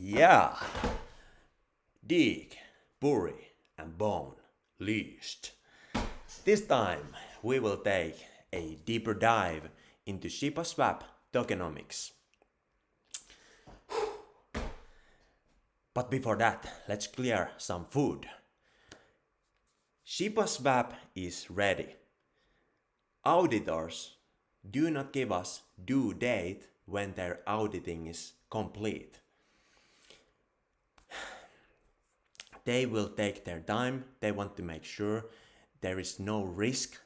Yeah, dig, bury and bone, Leash'd. This time we will take a deeper dive into Shibaswap tokenomics. But before that, let's clear some food. Shibaswap is ready. Auditors do not give us due date when their auditing is complete. They will take their time. They want to make sure there is no risk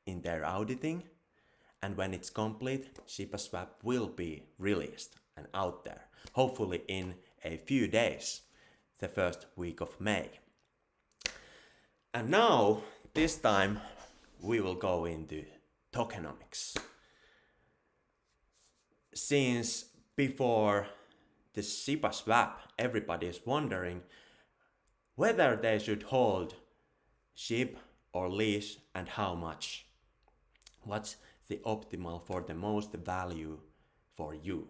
in their auditing. And when it's complete, Shibaswap will be released and out there, hopefully in a few days, the first week of May. And now, this time, we will go into tokenomics. Since before the Shibaswap, everybody is wondering whether they should hold SHIB or Leash and how much. What's the optimal for the most value for you?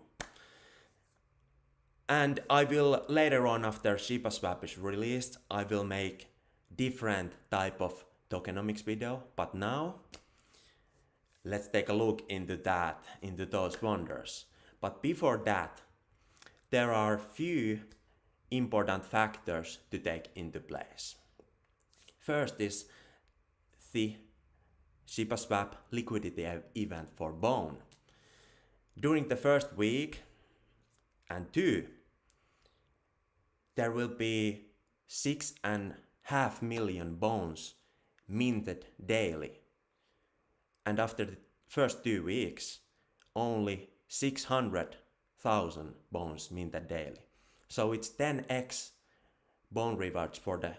And I will later on, after Shibaswap is released, I will make different type of tokenomics video. But now, let's take a look into that, into those wonders. But before that, there are few important factors to take into place. First is the Shibaswap liquidity event for Bone. During the first week and two, there will be 6.5 million bones minted daily. And after the first 2 weeks, only 600,000 bones minted daily. So it's 10x bone rewards for the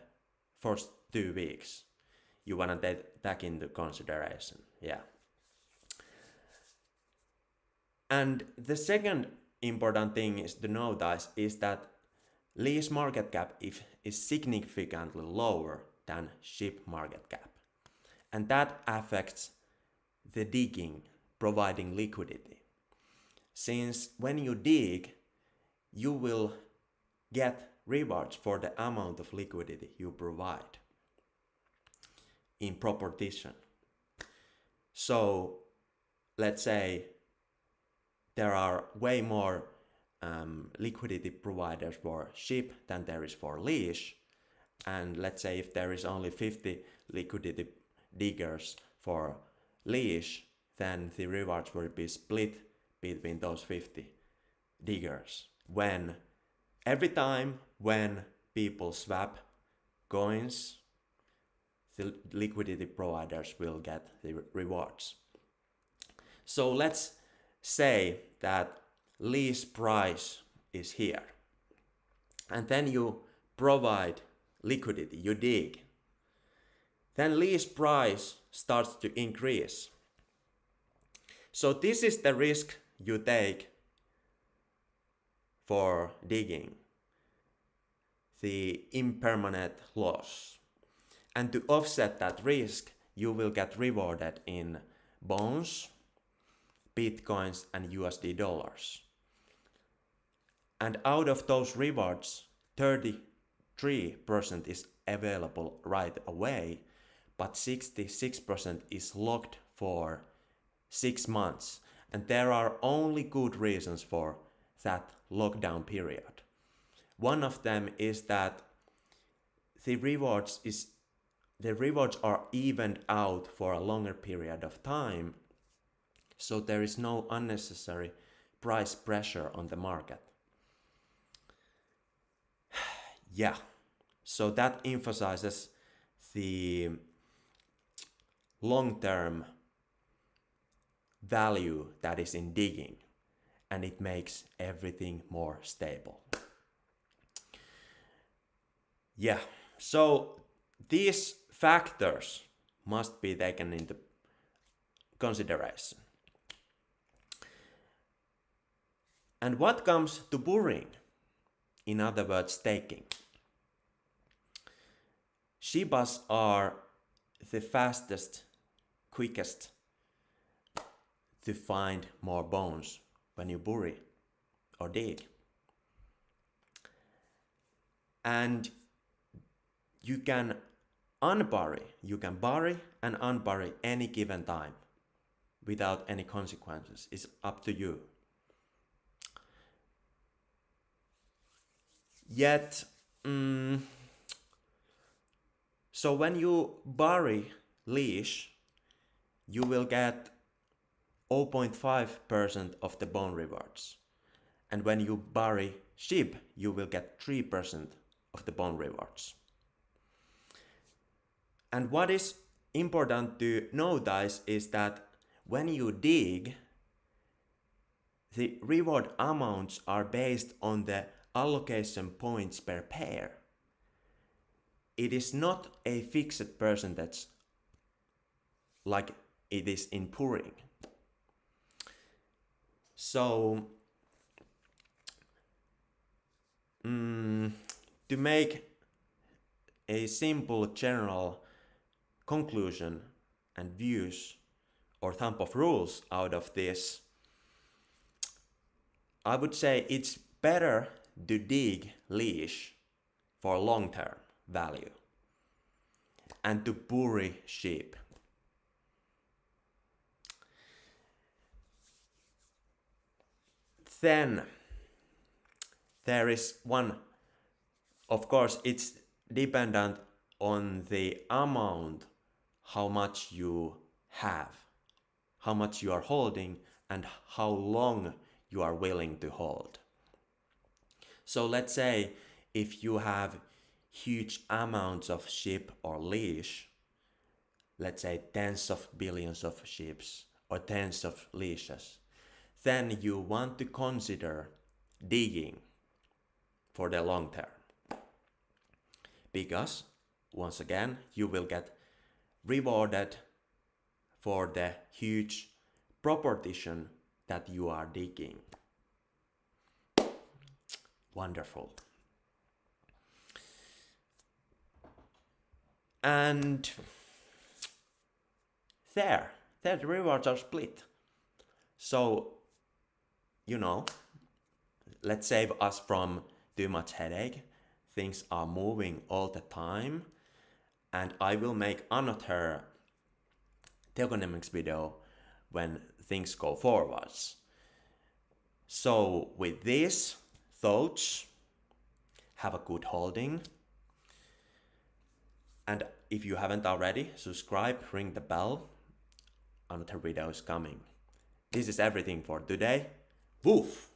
first 2 weeks. You wanna take that into consideration, yeah. And the second important thing is to notice is that Leash market cap is significantly lower than SHIB market cap. And that affects the digging, providing liquidity. Since when you dig, you will get rewards for the amount of liquidity you provide in proportion. So let's say there are way more liquidity providers for SHIB than there is for Leash. And let's say if there is only 50 liquidity diggers for Leash, then the rewards will be split between those 50 diggers. When every time when people swap coins, the liquidity providers will get the rewards. So let's say that Leash price is here. And then you provide liquidity, you dig. Then Leash price starts to increase. So this is the risk you take for digging, the impermanent loss. And to offset that risk, you will get rewarded in bones, bitcoins and USD dollars. And out of those rewards, 33% is available right away, but 66% is locked for 6 months. And there are only good reasons for that lockdown period. One of them is that the rewards are evened out for a longer period of time, so there is no unnecessary price pressure on the market. Yeah, so that emphasizes the long-term value that is in digging, and it makes everything more stable. Yeah, so these factors must be taken into consideration. And what comes to burying? In other words, staking. Shibas are the fastest, quickest to find more bones when you bury or dig. and you can bury and unbury any given time without any consequences. It's up to you. Yet, so when you bury Leash, you will get 0.5% of the bond rewards. And when you bury SHIB, you will get 3% of the bond rewards. And what is important to notice is that when you dig, the reward amounts are based on the allocation points per pair. It is not a fixed percentage like it is in pouring. So, to make a simple general conclusion and views or thumb of rules out of this, I would say it's better to dig Leash for long-term value and to bury SHIB. Then there is one, of course, it's dependent on the amount, how much you have, how much you are holding, and how long you are willing to hold. So let's say if you have huge amounts of SHIB or Leash, let's say tens of billions of SHIBs or tens of Leashes, then you want to consider digging for the long term. Because, once again, you will get rewarded for the huge proportion that you are digging. Wonderful. And there the rewards are split. So, let's save us from too much headache. Things are moving all the time, and I will make another Tokenomics video when things go forwards. So with these thoughts, have a good holding, and if you haven't already, subscribe, ring the bell, another video is coming. This is everything for today. Woof!